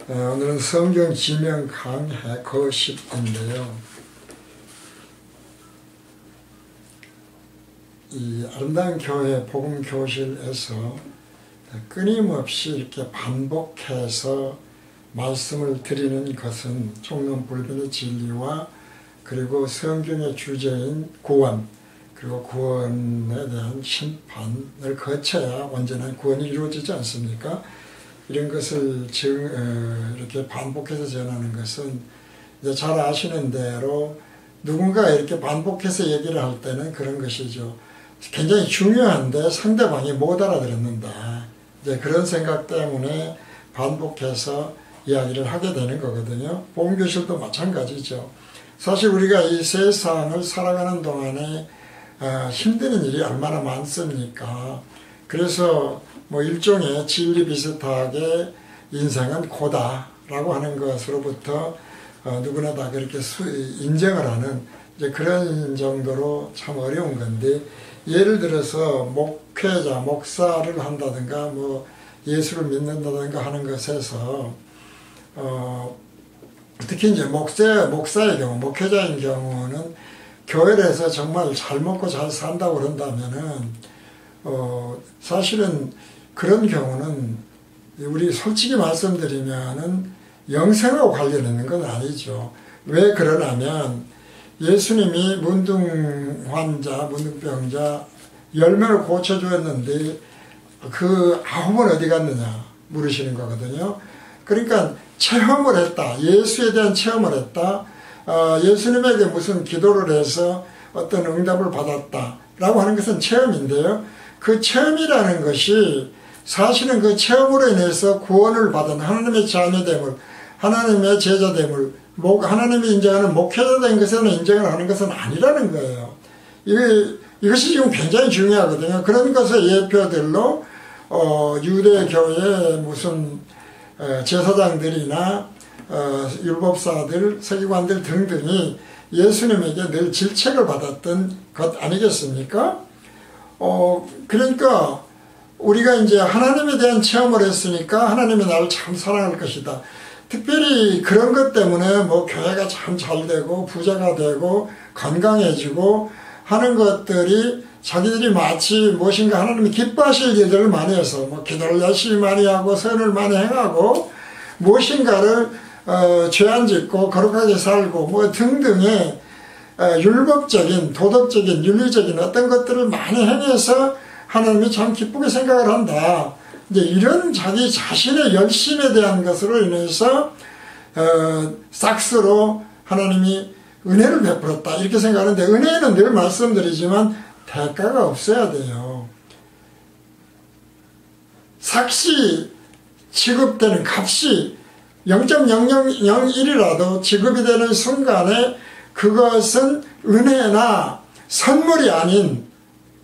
오늘은 성경 지명 강해 거10인데요. 이 아름다운 교회 복음 교실에서 끊임없이 이렇게 반복해서 말씀을 드리는 것은 총론불변의 진리와 그리고 성경의 주제인 구원, 그리고 구원에 대한 심판을 거쳐야 온전한 구원이 이루어지지 않습니까? 이런 것을 이렇게 반복해서 전하는 것은 이제 잘 아시는 대로 누군가 이렇게 반복해서 얘기를 할 때는 그런 것이죠. 굉장히 중요한데 상대방이 못 알아들었는다. 이제 그런 생각 때문에 반복해서 이야기를 하게 되는 거거든요. 복음교실도 마찬가지죠. 사실 우리가 이 세상을 살아가는 동안에 힘드는 일이 얼마나 많습니까? 그래서 뭐 일종의 진리 비슷하게 인생은 고다라고 하는 것으로부터 누구나 다 그렇게 인정을 하는 이제 그런 정도로 참 어려운 건데, 예를 들어서 목회자, 목사를 한다든가 뭐 예수를 믿는다든가 하는 것에서 특히 이제 목사의 경우, 목회자인 경우는 교회에서 정말 잘 먹고 잘 산다고 그런다면은 사실은 그런 경우는 우리 솔직히 말씀드리면은 영생하고 관련 있는 건 아니죠. 왜 그러냐면 예수님이 문둥환자, 문둥병자 10명을 고쳐주었는데 그 9은 어디 갔느냐 물으시는 거거든요. 그러니까 체험을 했다. 예수에 대한 체험을 했다. 예수님에게 무슨 기도를 해서 어떤 응답을 받았다 라고 하는 것은 체험인데요. 그 체험이라는 것이 사실은 그 체험으로 인해서 구원을 받은 하나님의 자녀됨을, 하나님의 제자됨을, 하나님이 인정하는 목회자된 것에는 인정을 하는 것은 아니라는 거예요. 이것이 지금 굉장히 중요하거든요. 그런 것의 예표들로 유대교의 무슨 제사장들이나 율법사들, 서기관들 등등이 예수님에게 늘 질책을 받았던 것 아니겠습니까? 그러니까 우리가 이제 하나님에 대한 체험을 했으니까 하나님이 나를 참 사랑할 것이다. 특별히 그런 것 때문에 뭐 교회가 참 잘 되고 부자가 되고 건강해지고 하는 것들이 자기들이 마치 무엇인가 하나님이 기뻐하실 일들을 많이 해서 뭐 기도를 열심히 많이 하고 선을 많이 행하고 무엇인가를 죄 안 짓고 거룩하게 살고 뭐 등등의 율법적인 도덕적인 윤리적인 어떤 것들을 많이 행해서 하나님이 참 기쁘게 생각을 한다. 이제 이런 자기 자신의 열심에 대한 것으로 인해서 싹스로 하나님이 은혜를 베풀었다 이렇게 생각하는데, 은혜는 늘 말씀드리지만 대가가 없어야 돼요. 삭시 지급되는 값이 0.0001이라도 지급이 되는 순간에 그것은 은혜나 선물이 아닌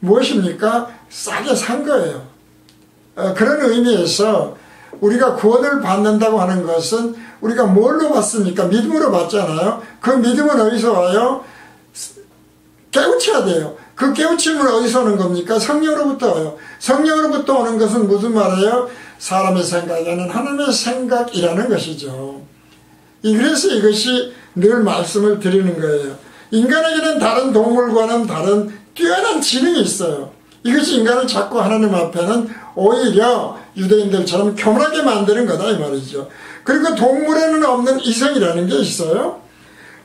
무엇입니까? 싸게 산 거예요. 그런 의미에서 우리가 구원을 받는다고 하는 것은 우리가 뭘로 받습니까? 믿음으로 받잖아요. 그 믿음은 어디서 와요? 깨우쳐야 돼요. 그 깨우침은 어디서 오는 겁니까? 성령으로부터 와요. 성령으로부터 오는 것은 무슨 말이에요? 사람의 생각이 아닌 하나님의 생각이라는 것이죠. 그래서 이것이 늘 말씀을 드리는 거예요. 인간에게는 다른 동물과는 다른 뛰어난 지능이 있어요. 이것이 인간을 자꾸 하나님 앞에는 오히려 유대인들처럼 교만하게 만드는 거다 이 말이죠. 그리고 동물에는 없는 이성이라는 게 있어요.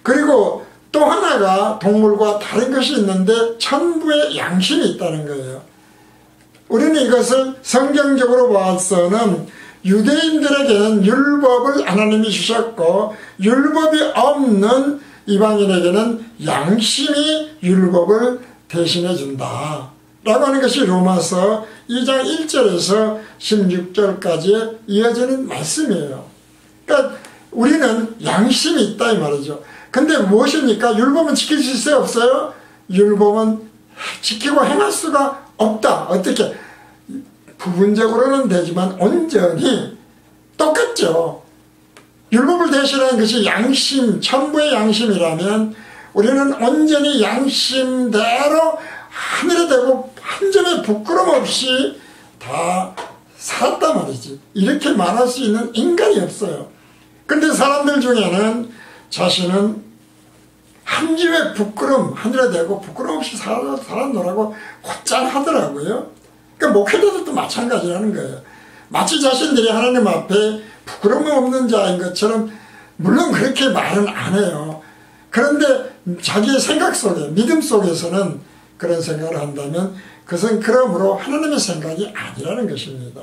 그리고 또 하나가 동물과 다른 것이 있는데 천부의 양심이 있다는 거예요. 우리는 이것을 성경적으로 봐서는 유대인들에게는 율법을 하나님이 주셨고 율법이 없는 이방인에게는 양심이 율법을 대신해 준다 라고 하는 것이 로마서 2장 1절에서 16절까지 이어지는 말씀이에요. 그러니까 우리는 양심이 있다 이 말이죠. 근데 무엇입니까? 율법은 지킬 수 있어요? 없어요? 율법은 지키고 행할 수가 없다. 어떻게? 부분적으로는 되지만 온전히 똑같죠. 율법을 대신하는 것이 양심, 천부의 양심이라면 우리는 온전히 양심대로 하늘에 대고 한 점의 부끄럼 없이 다 살았단 말이지. 이렇게 말할 수 있는 인간이 없어요. 근데 사람들 중에는 자신은 한 집에 부끄럼 하늘에 대고 부끄럼 없이 살아노라고 곧잘 하더라고요. 그러니까 목회자들도 마찬가지라는 거예요. 마치 자신들이 하나님 앞에 부끄러움 없는 자인 것처럼 물론 그렇게 말은 안 해요. 그런데 자기의 생각 속에 믿음 속에서는 그런 생각을 한다면 그것은 그러므로 하나님의 생각이 아니라는 것입니다.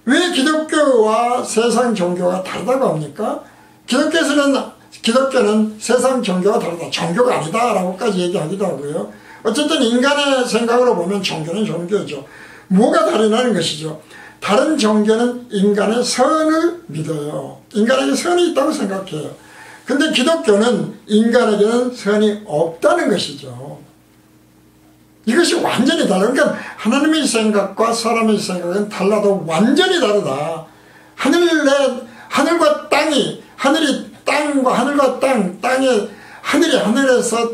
왜 기독교와 세상 종교가 다르다고 합니까? 기독교는 세상 종교가 다르다. 종교가 아니다 라고까지 얘기하기도 하고요. 어쨌든 인간의 생각으로 보면 종교는 종교죠. 뭐가 다르냐는 것이죠. 다른 종교는 인간의 선을 믿어요. 인간에게 선이 있다고 생각해요. 근데 기독교는 인간에게는 선이 없다는 것이죠. 이것이 완전히 다르다. 그러니까 하나님의 생각과 사람의 생각은 달라도 완전히 다르다. 하늘과 땅이, 하늘이 땅과 하늘과 땅에, 하늘이 하늘에서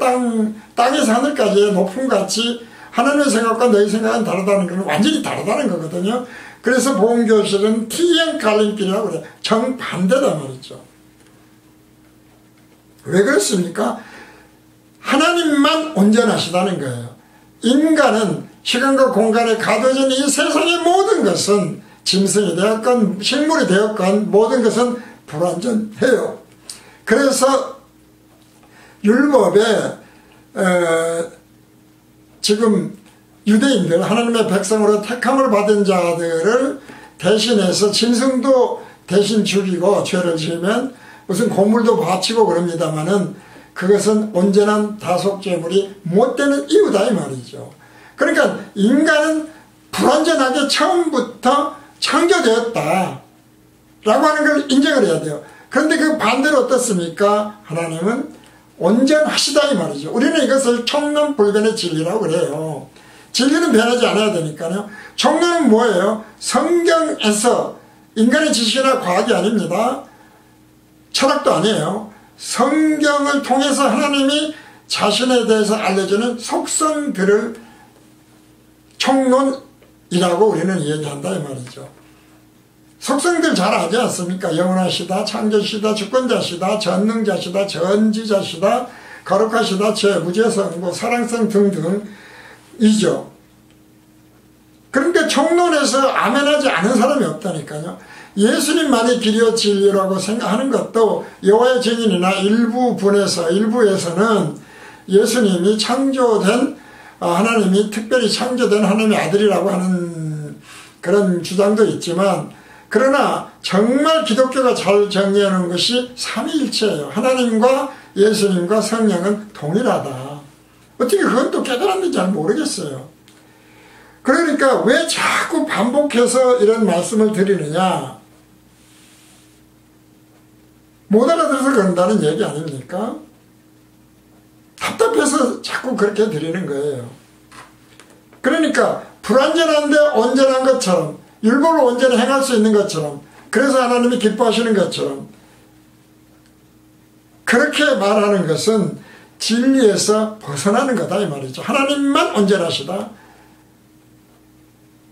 땅에서 하늘까지의 높음같이 하나님의 생각과 너희 생각은 다르다는 건 완전히 다르다는 거거든요. 그래서 복음교실은 T형 갈림길이라고 그래요. 정반대다 말이죠. 왜 그렇습니까? 하나님만 온전하시다는 거예요. 인간은 시간과 공간에 가둬진 이 세상의 모든 것은 짐승이 되었건 식물이 되었건 모든 것은 불완전해요. 그래서 율법에 지금 유대인들 하나님의 백성으로 택함을 받은 자들을 대신해서 짐승도 대신 죽이고 죄를 지으면 무슨 곡물도 바치고 그럽니다마는 그것은 온전한 다속죄물이 못 되는 이유다 이 말이죠. 그러니까 인간은 불완전하게 처음부터 창조되었다 라고 하는 걸 인정을 해야 돼요. 그런데 그 반대로 어떻습니까? 하나님은 온전하시다 이 말이죠. 우리는 이것을 총론불변의 진리라고 그래요. 진리는 변하지 않아야 되니까요. 총론은 뭐예요? 성경에서 인간의 지식이나 과학이 아닙니다. 철학도 아니에요. 성경을 통해서 하나님이 자신에 대해서 알려주는 속성들을 총론이라고 우리는 이야기한다 이 말이죠. 속성들 잘 알지 않습니까? 영원하시다, 창조시다, 주권자시다, 전능자시다, 전지자시다, 거룩하시다, 무죄성고, 사랑성 등등이죠. 그러니까 총론에서 아멘하지 않은 사람이 없다니까요. 예수님만이 길이요 진리라고 생각하는 것도 여호와의 증인이나 일부에서는 예수님이 창조된 하나님이 특별히 창조된 하나님의 아들이라고 하는 그런 주장도 있지만 그러나 정말 기독교가 잘 정리하는 것이 삼위일체예요. 하나님과 예수님과 성령은 동일하다. 어떻게 그건 또 깨달았는지 잘 모르겠어요. 그러니까 왜 자꾸 반복해서 이런 말씀을 드리느냐. 못 알아들어서 그런다는 얘기 아닙니까? 답답해서 자꾸 그렇게 드리는 거예요. 그러니까 불완전한데 온전한 것처럼 율법을 온전히 행할 수 있는 것처럼 그래서 하나님이 기뻐하시는 것처럼 그렇게 말하는 것은 진리에서 벗어나는 거다 이 말이죠. 하나님만 온전하시다.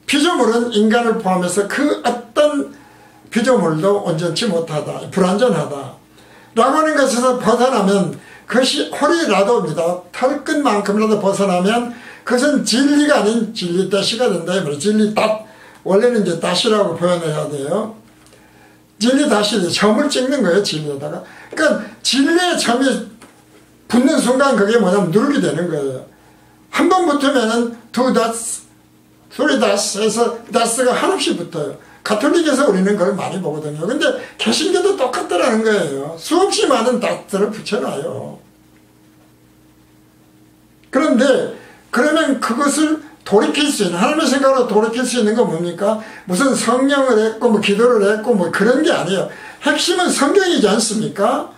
피조물은 인간을 포함해서 그 어떤 피조물도 온전치 못하다. 불완전하다. 라고 하는 것에서 벗어나면 그것이 홀이라도입니다. 털끝만큼이라도 벗어나면 그것은 진리가 아닌 진리다시가 된다. 진리닷. 원래는 이제 다시라고 표현해야 돼요. 진리다시 점을 찍는 거예요. 진리에다가. 그러니까 진리의 점이 붙는 순간 그게 뭐냐면 누르게 되는 거예요. 한 번 붙으면은 two dots, three dots 해서 dots가 한없이 붙어요. 가톨릭에서 우리는 그걸 많이 보거든요. 근데 개신교도 똑같더라는 거예요. 수없이 많은 닷들을 붙여놔요. 그런데 그러면 그것을 돌이킬 수 있는, 하나님의 생각으로 돌이킬 수 있는 건 뭡니까? 무슨 성령을 했고 뭐 기도를 했고 뭐 그런 게 아니에요. 핵심은 성경이지 않습니까?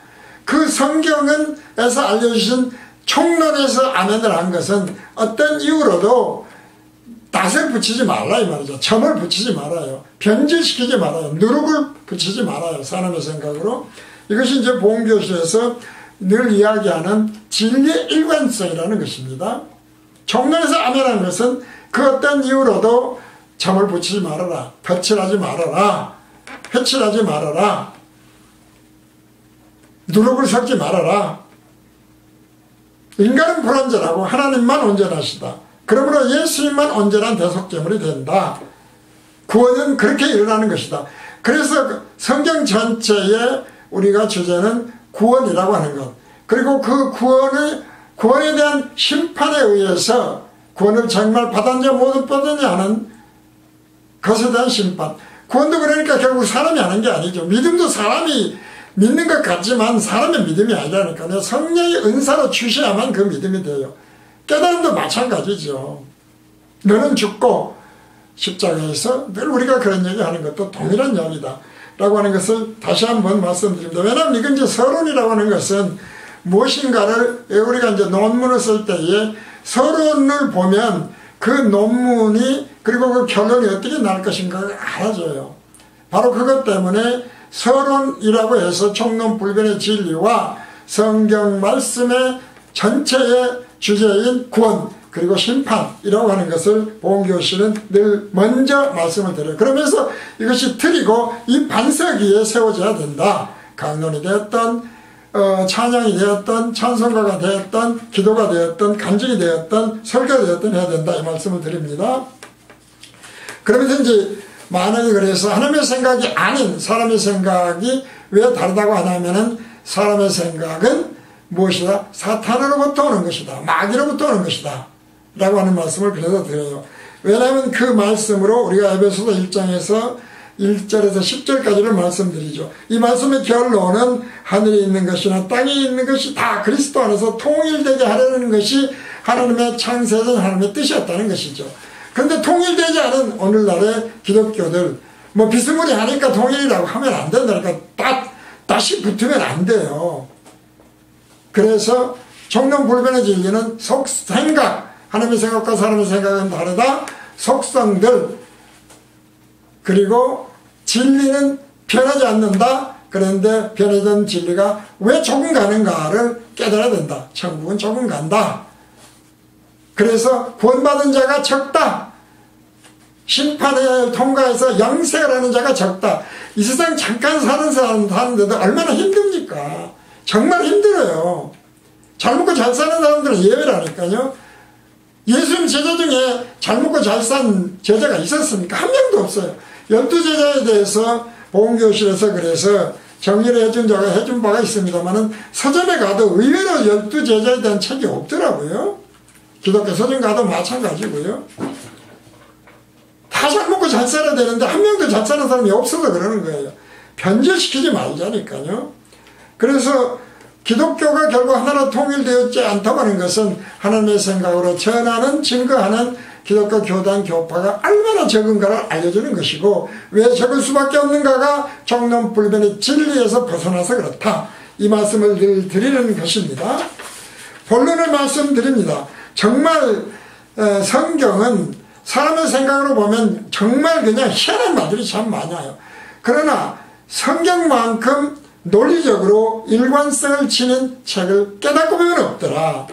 그 성경에서 알려주신 총론에서 아멘을 한 것은 어떤 이유로도 닷을 붙이지 말라 이 말이죠. 점을 붙이지 말아요. 변질시키지 말아요. 누룩을 붙이지 말아요. 사람의 생각으로. 이것이 이제 복음교실에서 늘 이야기하는 진리의 일관성이라는 것입니다. 총론에서 아멘한 것은 그 어떤 이유로도 점을 붙이지 말아라. 덧칠하지 말아라. 회칠하지 말아라. 누룩을 섞지 말아라. 인간은 불완전하고 하나님만 온전하시다. 그러므로 예수님만 온전한 대속제물이 된다. 구원은 그렇게 일어나는 것이다. 그래서 성경 전체의 우리가 주제는 구원이라고 하는 것. 그리고 그 구원에 대한 심판에 의해서 구원을 정말 받았냐 못 받았냐 하는 것에 대한 심판. 구원도 그러니까 결국 사람이 하는 게 아니죠. 믿음도 사람이 믿는 것 같지만 사람의 믿음이 아니라니까요. 성령의 은사로 주셔야만 그 믿음이 돼요. 깨달음도 마찬가지죠. 너는 죽고 십자가에서 늘 우리가 그런 얘기하는 것도 동일한 이야기다 라고 하는 것을 다시 한번 말씀드립니다. 왜냐하면 이건 이제 서론이라고 하는 것은 무엇인가를 우리가 이제 논문을 쓸 때에 서론을 보면 그 논문이 그리고 그 결론이 어떻게 날 것인가를 알아줘요. 바로 그것 때문에 서론이라고 해서 총론불변의 진리와 성경 말씀의 전체의 주제인 구원 그리고 심판이라고 하는 것을 보험교실은 늘 먼저 말씀을 드려요. 그러면서 이것이 틀이고 이 반석 위에 세워져야 된다. 강론이 되었던 찬양이 되었던 찬송가가 되었던 기도가 되었던 간증이 되었던 설교가 되었던 해야 된다 이 말씀을 드립니다. 그러면서 이제 만약에 그래서 하나님의 생각이 아닌 사람의 생각이 왜 다르다고 하냐면은 사람의 생각은 무엇이다? 사탄으로부터 오는 것이다. 마귀로부터 오는 것이다. 라고 하는 말씀을 그래서 드려요. 왜냐하면 그 말씀으로 우리가 에베소서 1장에서 1절에서 10절까지를 말씀드리죠. 이 말씀의 결론은 하늘에 있는 것이나 땅에 있는 것이 다 그리스도 안에서 통일되게 하려는 것이 하나님의 창세전 하나님의 뜻이었다는 것이죠. 그런데 통일되지 않은 오늘날의 기독교들 뭐 비스무리하니까 통일이라고 하면 안 된다니까 다시 붙으면 안 돼요. 그래서 총론불변의 진리는 생각 하나님의 생각과 사람의 생각은 다르다. 속성들 그리고 진리는 변하지 않는다. 그런데 변하던 진리가 왜 조금 가는가를 깨달아야 된다. 천국은 조금 간다. 그래서 구원받은 자가 적다. 심판을 통과해서 영생을 하는 자가 적다. 이 세상 잠깐 사는 사람 사는데도 얼마나 힘듭니까? 정말 힘들어요. 잘 먹고 잘 사는 사람들은 예외라니까요. 예수님 제자 중에 잘 먹고 잘 산 제자가 있었습니까? 한 명도 없어요. 12제자에 대해서 보험교실에서 그래서 정리를 해준 자가 해준 바가 있습니다만은 서점에 가도 의외로 12제자에 대한 책이 없더라고요. 기독교 서점 가도 마찬가지고요. 다 잘 먹고 잘 살아야 되는데 한 명도 잘 사는 사람이 없어서 그러는 거예요. 변절시키지 말자니까요. 그래서 기독교가 결국 하나로 통일되었지 않다고 하는 것은 하나님의 생각으로 전하는 증거하는 기독교 교단 교파가 얼마나 적은가를 알려주는 것이고 왜 적을 수밖에 없는가가 총론불변의 진리에서 벗어나서 그렇다. 이 말씀을 늘 드리는 것입니다. 본론을 말씀드립니다. 정말 성경은 사람의 생각으로 보면 정말 그냥 희한한 말들이 참 많아요. 그러나 성경만큼 논리적으로 일관성을 지닌 책을 깨닫고 보면 없더라.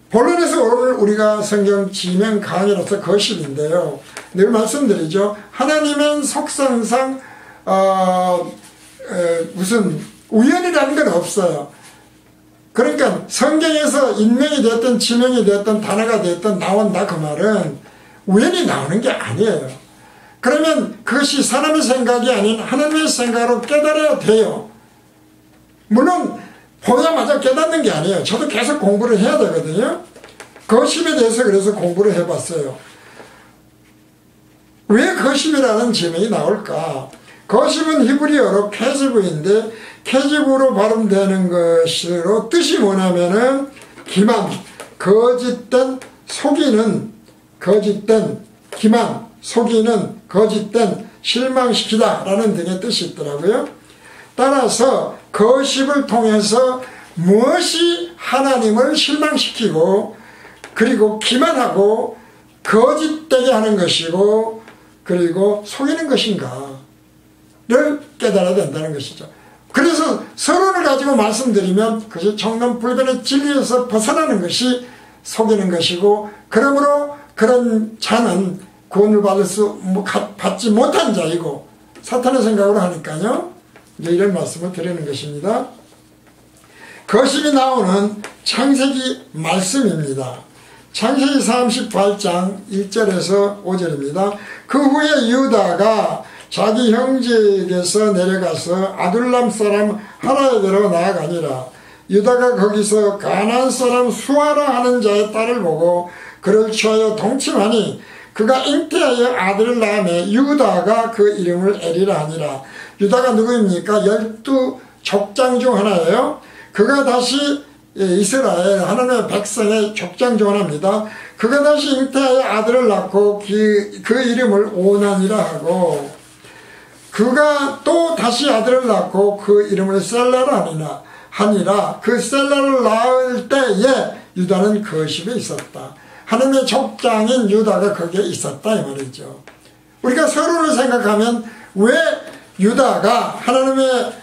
본론에서 오늘 우리가 성경 지명 강의로서 거실인데요. 늘 말씀드리죠. 하나님은 속성상 무슨 우연이라는 건 없어요. 그러니까 성경에서 인명이 되었던 지명이 되었던 단어가 되었던 나온다 그 말은 우연히 나오는 게 아니에요. 그러면 그것이 사람의 생각이 아닌 하나님의 생각으로 깨달아야 돼요. 물론 보자마자 깨닫는 게 아니에요. 저도 계속 공부를 해야 되거든요. 거심에 대해서 그래서 공부를 해봤어요. 왜 거심이라는 지명이 나올까? 거심은 히브리어로 케지브인데 케지브로 발음되는 것으로 뜻이 뭐냐면은 기만, 거짓된, 속이는, 거짓된, 기만, 속이는, 거짓된, 실망시키다 라는 등의 뜻이 있더라고요. 따라서 거심을 통해서 무엇이 하나님을 실망시키고 그리고 기만하고 거짓되게 하는 것이고 그리고 속이는 것인가를 깨달아야 된다는 것이죠. 그래서 서론을 가지고 말씀드리면 그것이 총론불변의 진리에서 벗어나는 것이 속이는 것이고 그러므로 그런 자는 구원을 받지 못한 자이고 사탄의 생각으로 하니까요. 이제 이런 말씀을 드리는 것입니다. 거십이 나오는 창세기 말씀입니다. 창세기 38장 1절에서 5절입니다. 그 후에 유다가 자기 형제에게서 내려가서 아둘람 사람 하라에게로 나아가니라. 유다가 거기서 가나안 사람 수아라 하는 자의 딸을 보고 그를 취하여 동침하니 그가 잉태하여 아들을 낳으며 유다가 그 이름을 에리라 하니라. 유다가 누구입니까? 12 족장 중 하나예요. 그가 다시 이스라엘 하나님의 백성의 족장 중 하나입니다. 그가 다시 잉태하여 아들을 낳고 그 이름을 오난이라 하고 그가 또 다시 아들을 낳고 그 이름을 셀라라 하니라. 그 셀라를 낳을 때에 유다는 거십에 있었다. 하나님의 족장인 유다가 거기에 있었다 이 말이죠. 우리가 서로를 생각하면 왜 유다가 하나님의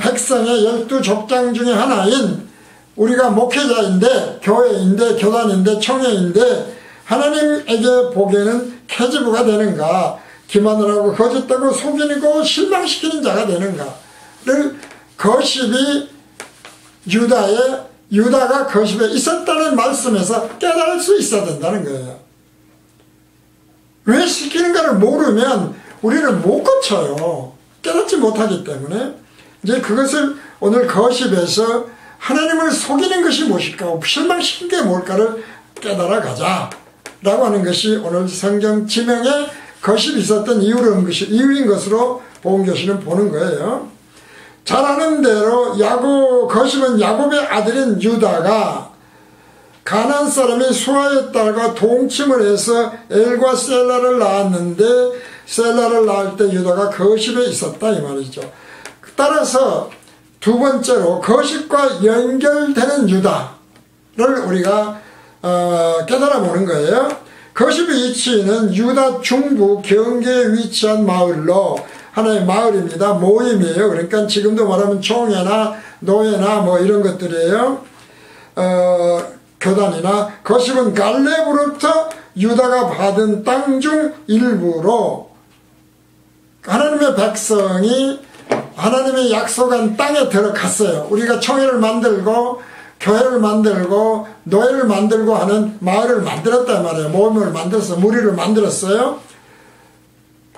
백성의 12 족장 중에 하나인 우리가 목회자인데 교회인데 교단인데 청회인데 하나님에게 보기에는 캐지부가 되는가, 기만을 하고 거짓되고 속이고 실망시키는 자가 되는가를 거십이 유다가 거십에 있었다는 말씀에서 깨달을 수 있어야 된다는 거예요. 왜 시키는가를 모르면 우리는 못 고쳐요. 깨닫지 못하기 때문에. 이제 그것을 오늘 거십에서 하나님을 속이는 것이 무엇일까, 실망시킨 게 뭘까를 깨달아 가자 라고 하는 것이 오늘 성경 지명에 거십이 있었던 이유인 것으로 복음교실은 보는 거예요. 잘 아는 대로 거십은 야곱의 아들인 유다가 가나안 사람이 수아의 딸과 동침을 해서 엘과 셀라를 낳았는데 셀라를 낳을 때 유다가 거십에 있었다 이 말이죠. 따라서 두 번째로 거십과 연결되는 유다를 우리가 깨달아 보는 거예요. 거십의 위치는 유다 중부 경계에 위치한 마을로 하나의 마을입니다. 모임이에요. 그러니까 지금도 말하면 총회나 노예나 뭐 이런 것들이에요. 교단이나 거십은 갈렙으로부터 유다가 받은 땅 중 일부로 하나님의 백성이 하나님의 약속한 땅에 들어갔어요. 우리가 총회를 만들고 교회를 만들고 노예를 만들고 하는 마을을 만들었단 말이에요. 모임을 만들어서 무리를 만들었어요.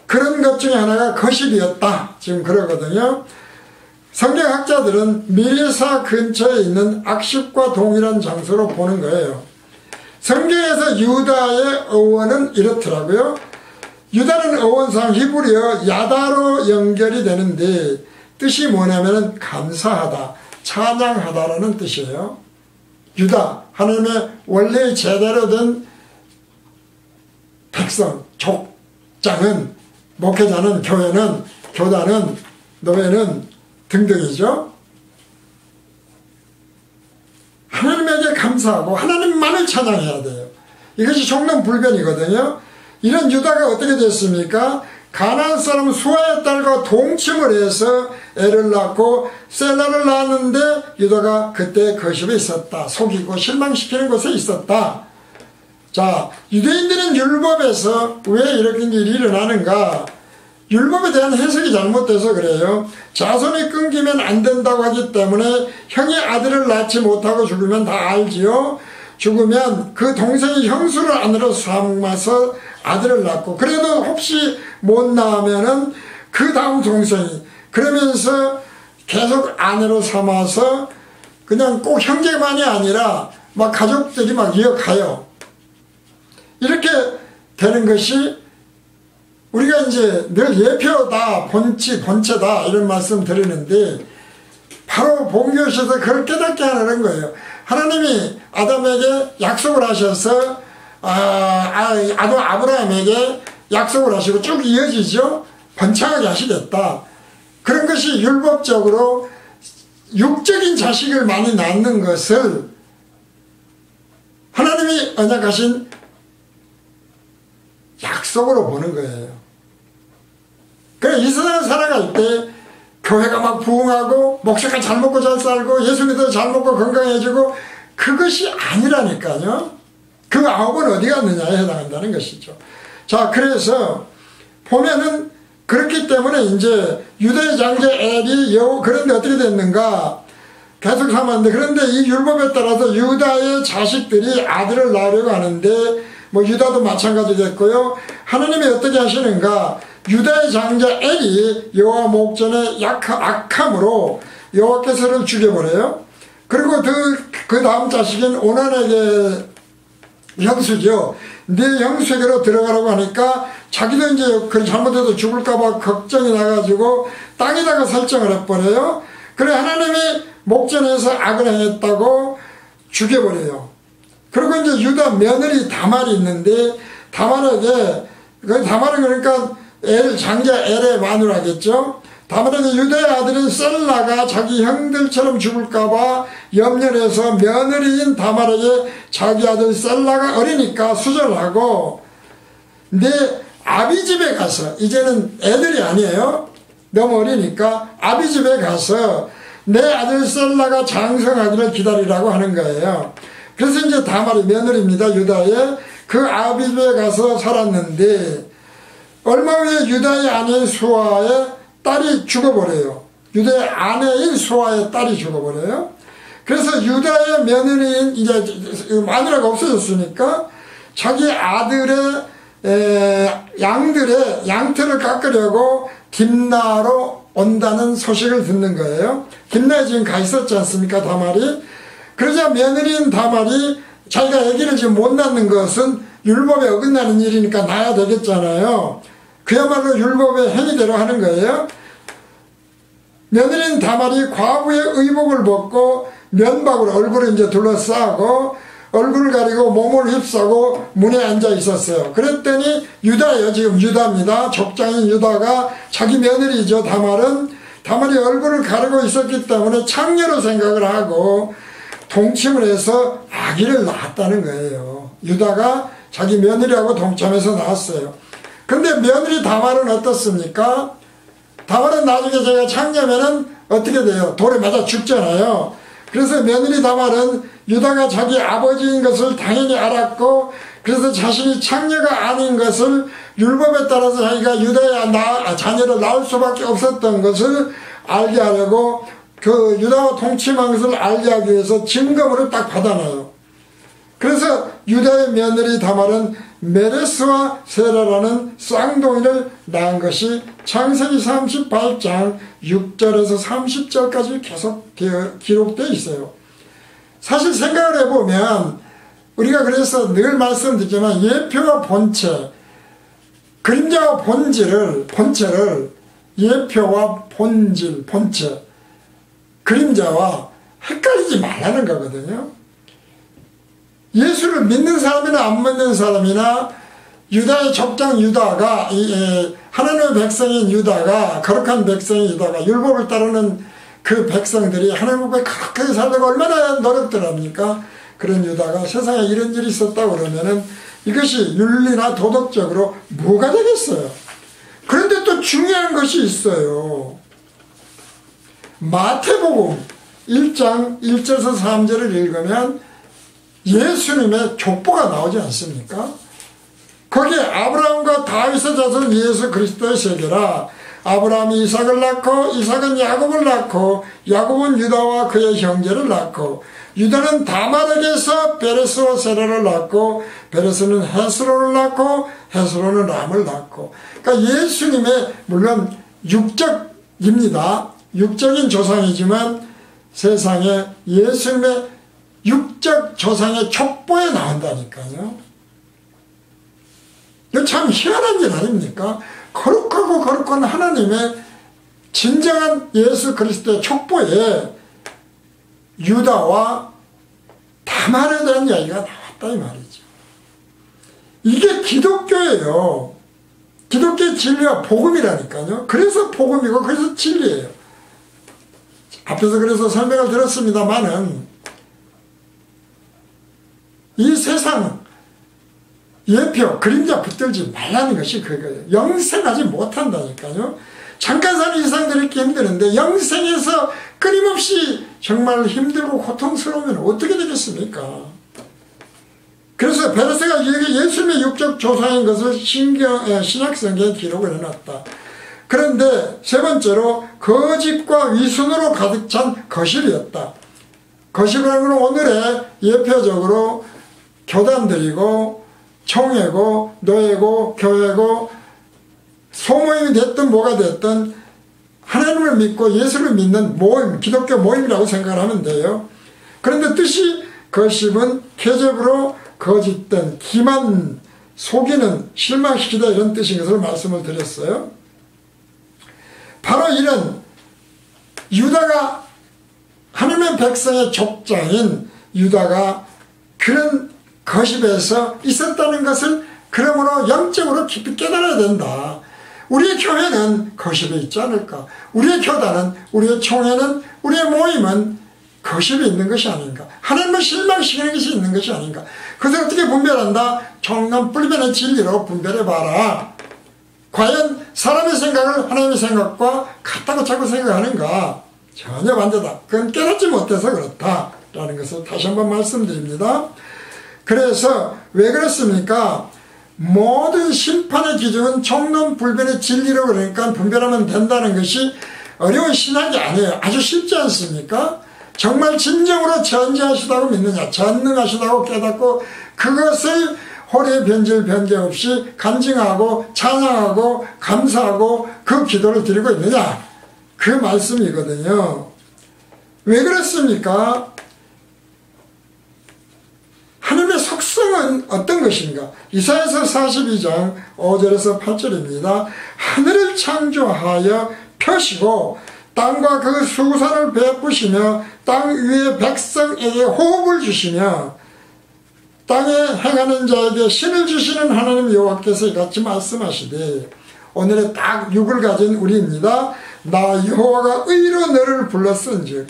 그런 것 중에 하나가 거십이었다. 지금 그러거든요. 성경학자들은 미리사 근처에 있는 악십과 동일한 장소로 보는 거예요. 성경에서 유다의 어원은 이렇더라고요. 유다는 어원상 히브리어 야다로 연결이 되는데 뜻이 뭐냐면 감사하다, 찬양하다라는 뜻이에요. 유다, 하나님의 원래 제대로 된 백성, 족장은, 목회자는, 교회는, 교단은, 노예는 등등이죠. 하나님에게 감사하고 하나님만을 찬양해야 돼요. 이것이 종론불변이거든요. 이런 유다가 어떻게 됐습니까? 가나안 사람 수아의 딸과 동침을 해서 애를 낳고 셀라를 낳았는데 유다가 그때 거십에 있었다. 속이고 실망시키는 곳에 있었다. 자, 유대인들은 율법에서 왜 이렇게 일이 일어나는가? 율법에 대한 해석이 잘못돼서 그래요. 자손이 끊기면 안 된다고 하기 때문에 형이 아들을 낳지 못하고 죽으면 다 알지요. 죽으면 그 동생이 형수를 아내로 삼아서 아들을 낳고 그래도 혹시 못 낳으면은 그 다음 동생이 그러면서 계속 아내로 삼아서 그냥 꼭 형제만이 아니라 막 가족들이 막 이어가요. 이렇게 되는 것이 우리가 이제 늘 예표다, 본체다 이런 말씀 드리는데 바로 본교에서 그걸 깨닫게 하는 거예요. 하나님이 아담에게 약속을 하셔서 아브라함에게 약속을 하시고 쭉 이어지죠. 번창하게 하시겠다. 그런 것이 율법적으로 육적인 자식을 많이 낳는 것을 하나님이 언약하신 약속으로 보는 거예요. 그래 이 세상을 살아갈 때 교회가 막 부흥하고 목사가 잘 먹고 잘 살고 예수 믿어 잘 먹고 건강해지고 그것이 아니라니까요. 그 아홉은 어디 갔느냐에 해당한다는 것이죠. 자, 그래서 보면은 그렇기 때문에 이제 유대 장제 엘이 그런데 어떻게 됐는가? 계속 삼았는데, 그런데 이 율법에 따라서 유다의 자식들이 아들을 낳으려고 하는데, 뭐 유다도 마찬가지겠고요. 하나님이 어떻게 하시는가? 유다의 장자 엘이 여호와 목전에 악함으로 여호와께서를 죽여버려요. 그리고 그 다음 자식인 오난에게 형수죠. 네 형수에게로 들어가라고 하니까 자기도 이제 그 잘못해도 죽을까봐 걱정이 나가지고 땅에다가 설정을 해버려요. 그래 하나님이 목전에서 악을 행했다고 죽여버려요. 그리고 이제 유다 며느리 다말이 있는데 다말은 그러니까 장자 엘의 마누라겠죠. 다말에게 유다의 아들인 셀라가 자기 형들처럼 죽을까봐 염려를 해서 며느리인 다말에게 자기 아들 셀라가 어리니까 수절하고 내 아비 집에 가서, 이제는 애들이 아니에요. 너무 어리니까 아비 집에 가서 내 아들 셀라가 장성하기를 기다리라고 하는 거예요. 그래서 이제 다말이 며느리입니다. 유다의 그 아비 집에 가서 살았는데 얼마 후에 유다의 아내인 수아의 딸이 죽어버려요. 유다의 아내인 수아의 딸이 죽어버려요. 그래서 유다의 며느리인 이제 마누라가 없어졌으니까 자기 아들의 양들의 양털을 깎으려고 딥나로 온다는 소식을 듣는 거예요. 딥나에 지금 가 있었지 않습니까, 다말이? 그러자 며느리인 다말이 자기가 아기를 지금 못 낳는 것은 율법에 어긋나는 일이니까 낳아야 되겠잖아요. 그야말로 율법의 행위대로 하는 거예요. 며느리인 다말이 과부의 의복을 벗고 면박으로 얼굴을 이제 둘러싸고 얼굴을 가리고 몸을 휩싸고 문에 앉아 있었어요. 그랬더니 유다예요. 지금 유다입니다. 족장인 유다가 자기 며느리죠. 다말이 얼굴을 가리고 있었기 때문에 창녀로 생각을 하고 동침을 해서 아기를 낳았다는 거예요. 유다가 자기 며느리하고 동침해서 낳았어요. 근데 며느리 다말은 어떻습니까? 다말은 나중에 제가 창녀면은 어떻게 돼요? 돌에 맞아 죽잖아요. 그래서 며느리 다말은 유다가 자기 아버지인 것을 당연히 알았고, 그래서 자신이 창녀가 아닌 것을 율법에 따라서 자기가 유다의 자녀를 낳을 수밖에 없었던 것을 알게 하려고 그 유다와 동침한 것을 알게 하기 위해서 증거물을 딱 받아놔요. 그래서 유다의 며느리 다말은 메레스와 세라라는 쌍둥이를 낳은 것이 창세기 38장 6절에서 30절까지 계속 기록되어 있어요. 사실 생각을 해보면 우리가 그래서 늘 말씀드리지만 예표와 본체, 그림자와 본체를 예표와 본질, 본체, 그림자와 헷갈리지 말라는 거거든요. 예수를 믿는 사람이나 안 믿는 사람이나 유다의 족장 유다가 하나님의 백성인 유다가, 거룩한 백성인 유다가, 율법을 따르는 그 백성들이 하나님 앞에 거룩하게 살려고 얼마나 노력들 합니까? 그런 유다가 세상에 이런 일이 있었다고 그러면은 이것이 윤리나 도덕적으로 뭐가 되겠어요? 그런데 또 중요한 것이 있어요. 마태복음 1장 1절에서 3절을 읽으면 예수님의 족보가 나오지 않습니까? 거기에 아브라함과 다윗의 자손 예수 그리스도의 세계라. 아브라함이 이삭을 낳고 이삭은 야곱을 낳고 야곱은 유다와 그의 형제를 낳고 유다는 다말에게서 베레스와 세라를 낳고 베레스는 헤스론을 낳고 헤스론은 람을 낳고. 그러니까 예수님의 물론 육적입니다. 육적인 조상이지만 세상에 예수님의 육적 조상의 촉보에 나온다니까요. 이거 참 희한한 일 아닙니까? 거룩하고 거룩한 하나님의 진정한 예수 그리스도의 촉보에 유다와 다말에 대한 이야기가 나왔다 이 말이죠. 이게 기독교예요. 기독교의 진리와 복음이라니까요. 그래서 복음이고 그래서 진리예요. 앞에서 그래서 설명을 드렸습니다마는 이 세상 예표, 그림자 붙들지 말라는 것이 그거예요. 영생하지 못한다니까요. 잠깐 사는 이상들이 이렇게 힘드는데 영생에서 끊임없이 정말 힘들고 고통스러우면 어떻게 되겠습니까? 그래서 베레스가 예수님의 육적 조상인 것을 신약성경에 기록을 해놨다. 그런데 세 번째로 거짓과 위선으로 가득 찬 거실이었다. 거시라는 오늘의 예표적으로 교단들이고 총회고 노예고 교회고 소모임이 됐든 뭐가 됐든 하나님을 믿고 예수를 믿는 모임, 기독교 모임이라고 생각을 하면 돼요. 그런데 뜻이 거십은 계접으로 거짓된 기만, 속이는, 실망시키다 이런 뜻인 것을 말씀을 드렸어요. 바로 이런 유다가 하나님의 백성의 족장인 유다가 그런 거십에서 있었다는 것을 그러므로 영적으로 깊이 깨달아야 된다. 우리의 교회는 거십에 있지 않을까? 우리의 교단은, 우리의 총회는, 우리의 모임은 거십이 있는 것이 아닌가? 하나님을 실망시키는 것이 있는 것이 아닌가? 그것을 어떻게 분별한다? 총론불변의 진리로 분별해봐라. 과연 사람의 생각을 하나님의 생각과 같다고 자꾸 생각하는가? 전혀 반대다. 그건 깨닫지 못해서 그렇다라는 것을 다시 한번 말씀드립니다. 그래서 왜 그렇습니까? 모든 심판의 기준은 총론불변의 진리로 그러니까 분별하면 된다는 것이 어려운 신학이 아니에요. 아주 쉽지 않습니까? 정말 진정으로 전지하시다고 믿느냐, 전능하시다고 깨닫고 그것을 호래 변질 변개 없이 간증하고 찬양하고 감사하고 그 기도를 드리고 있느냐, 그 말씀이거든요. 왜 그렇습니까? 하나님의 속성은 어떤 것인가? 이사야서 42장 5절에서 8절입니다. 하늘을 창조하여 펴시고 땅과 그 수산을 베푸시며 땅 위의 백성에게 호흡을 주시며 땅에 행하는 자에게 신을 주시는 하나님 여호와께서 이같이 말씀하시되, 오늘의 딱 6을 가진 우리입니다. 나 여호와가 의로 너를 불렀은즉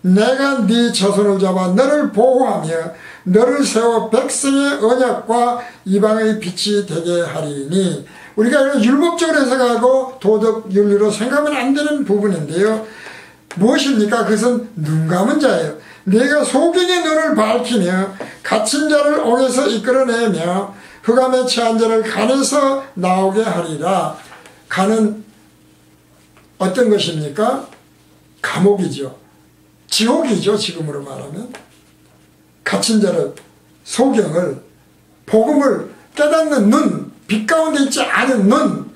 내가 네 자손을 잡아 너를 보호하며 너를 세워 백성의 언약과 이방의 빛이 되게 하리니. 우리가 이런 율법적으로 해석하고 도덕 윤리로 생각하면 안 되는 부분인데요. 무엇입니까? 그것은 눈 감은 자예요. 내가 소경의 눈을 밝히며 갇힌 자를 옥에서 이끌어내며 흑암에 처한 자를 간에서 나오게 하리라. 간은 어떤 것입니까? 감옥이죠. 지옥이죠. 지금으로 말하면. 갇힌 자를, 소경을, 복음을 깨닫는 눈, 빛 가운데 있지 않은 눈,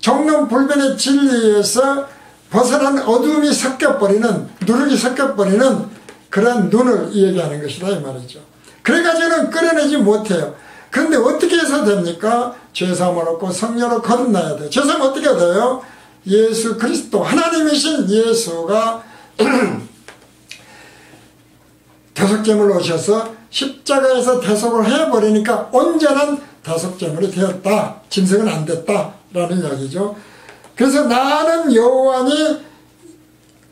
정론불변의 진리에서 벗어난 어둠이 섞여버리는, 누룩이 섞여버리는 그런 눈을 얘기하는 것이다 이 말이죠. 그래가지고는 끌어내지 못해요. 그런데 어떻게 해서 됩니까? 죄사함을 얻고 성령으로 거듭나야 돼요. 죄사함 어떻게 돼요? 예수 그리스도 하나님이신 예수가 대속제물로 오셔서 십자가에서 대속을 해버리니까 온전한 대속제물이 되었다. 짐승은 안 됐다라는 이야기죠. 그래서 나는 여호와니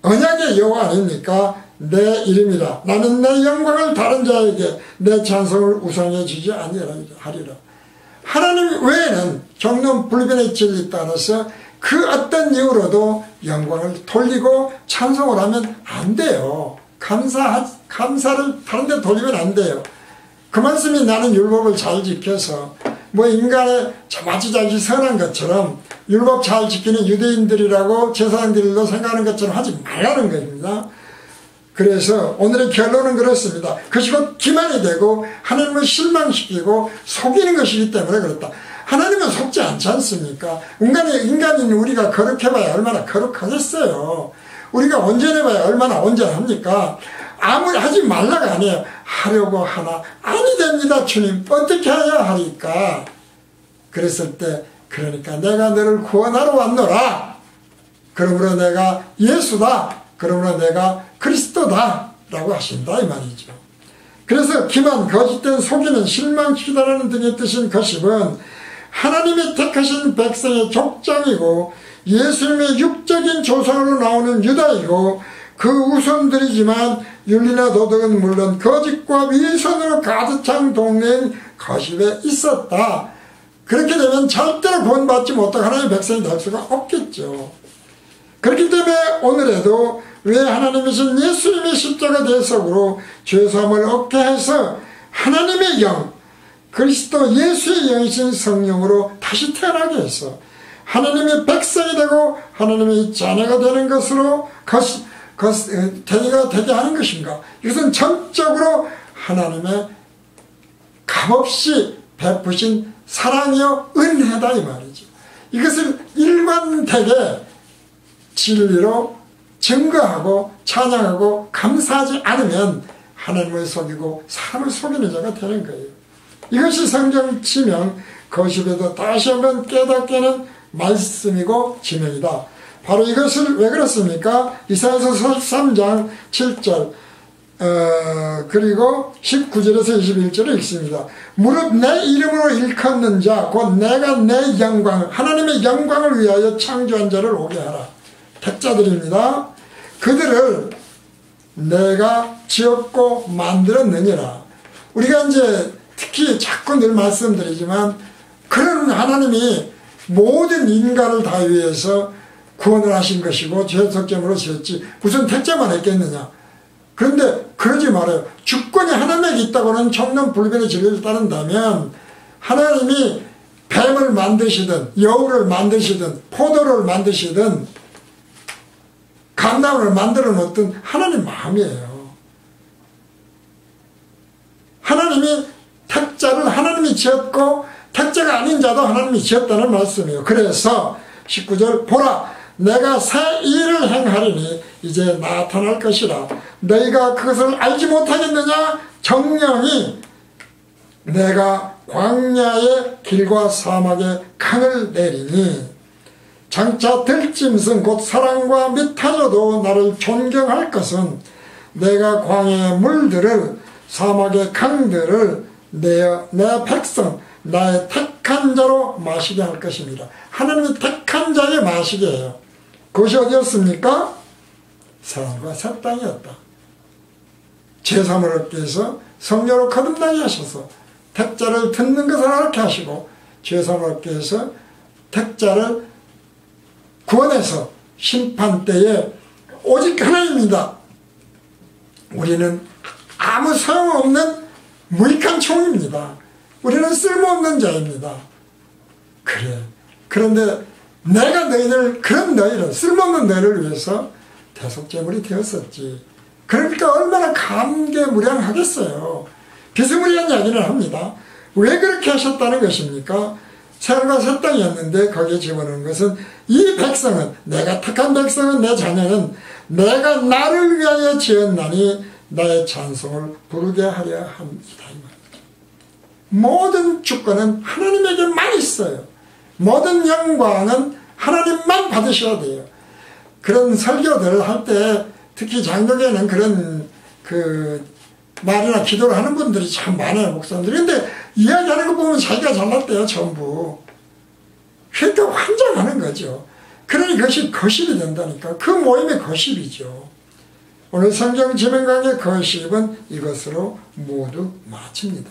언약의 여호와 아닙니까? 내 이름이라. 나는 내 영광을 다른 자에게 내 찬송을 우상해 주지 아니하리라. 하나님 외에는 정론불변의 진리에 따라서 그 어떤 이유로도 영광을 돌리고 찬송을 하면 안 돼요. 감사를 다른 데 돌리면 안 돼요. 그 말씀이 나는 율법을 잘 지켜서 뭐 인간의 마치 자기 선한 것처럼 율법 잘 지키는 유대인들이라고 제사장들도 생각하는 것처럼 하지 말라는 겁니다. 그래서 오늘의 결론은 그렇습니다. 그것이 곧 기만이 되고 하나님을 실망시키고 속이는 것이기 때문에 그렇다. 하나님은 속지 않지 않습니까? 인간인 우리가 거룩해봐야 얼마나 거룩하겠어요. 우리가 온전해봐야 얼마나 온전합니까? 아무리 하지 말라가 아니에요. 하려고 하나 아니 됩니다. 주님 어떻게 해야 하리까? 그랬을 때 그러니까 내가 너를 구원하러 왔노라. 그러므로 내가 예수다. 그러므로 내가 그리스도다 라고 하신다 이 말이죠. 그래서 기만, 거짓된 속이는, 실망시키다라는 등의 뜻인 거십은 하나님이 택하신 백성의 족장이고 예수님의 육적인 조상으로 나오는 유다이고 그 우선들이지만 윤리나 도덕은 물론 거짓과 위선으로 가득 찬 동네인 거십에 있었다. 그렇게 되면 절대로 구원받지 못하고 하나님의 백성이 될 수가 없겠죠. 그렇기 때문에 오늘에도 왜 하나님이신 예수님의 십자가 대속으로 죄사함을 얻게 해서 하나님의 영, 그리스도 예수의 영이신 성령으로 다시 태어나게 해서 하나님의 백성이 되고 하나님의 자녀가 되는 것으로 되게 되게 하는 것인가? 이것은 전적으로 하나님의 값없이 베푸신 사랑이요 은혜다 이 말이죠. 이것을 일관되게 진리로 증거하고 찬양하고 감사하지 않으면 하나님을 속이고 사람을 속이는 자가 되는 거예요. 이것이 성경 지명 거십에도 다시 한번 깨닫게 하는 말씀이고 지명이다. 바로 이것을 왜 그렇습니까? 이사야서 13장 7절 그리고 19절에서 21절을 읽습니다. 무릇 내 이름으로 일컫는 자 곧 내가 내 영광 하나님의 영광을 위하여 창조한 자를 오게 하라. 택자들입니다. 그들을 내가 지었고 만들었느니라. 우리가 이제 특히 자꾸 늘 말씀드리지만 그런 하나님이 모든 인간을 다 위해서 구원을 하신 것이고 죄속죄물로 지었지 무슨 택자만 했겠느냐. 그런데 그러지 말아요. 주권이 하나님에게 있다고는 청론불변의 진리를 따른다면 하나님이 뱀을 만드시든 여우를 만드시든 포도를 만드시든 감나무를 만들어 놓던 하나님 마음이에요. 하나님이 택자를 하나님이 지었고 택자가 아닌 자도 하나님이 지었다는 말씀이에요. 그래서 19절 보라 내가 새 일을 행하리니 이제 나타날 것이라. 너희가 그것을 알지 못하겠느냐? 정령이 내가 광야의 길과 사막의 강을 내리니 장차 들짐승 곧 사람과 미타조도 나를 존경할 것은 내가 광야의 물들을 사막의 강들을 내 백성 나의 택한 자로 마시게 할 것입니다. 하나님이 택한 자의 마시게예요. 그것이 어디였습니까? 사람과 새 땅이었다. 제3을 얻기 위해서 성령으로 거듭나게 하셔서 택자를 듣는 것을 알게 하시고 제3을 얻기 위해서 택자를 구원해서 심판 때에 오직 하나님입니다. 우리는 아무 소용없는 무익한 총입니다. 우리는 쓸모없는 자입니다. 그래. 그런데 내가 그런 너희를 쓸모없는 너희를 위해서 대속제물이 되었었지. 그러니까 얼마나 감개무량하겠어요. 비스무리한 이야기를 합니다. 왜 그렇게 하셨다는 것입니까? 새하늘과 새 땅이었는데 거기에 집어넣은 것은 이 백성은 내가 택한 백성은 내 자녀는 내가 나를 위하여 지었나니 나의 찬송을 부르게 하려 합니다. 모든 주권은 하나님에게만 있어요. 모든 영광은 하나님만 받으셔야 돼요. 그런 설교들 할 때 특히 장로교에는 그런 말이나 기도를 하는 분들이 참 많아요. 목사님들이. 근데 이야기하는 거 보면 자기가 잘났대요. 전부. 그러니까 환장하는 거죠. 그러니 그것이 거십이 된다니까. 그 모임의 거십이죠. 오늘 성경 지명강의 거십은 이것으로 모두 마칩니다.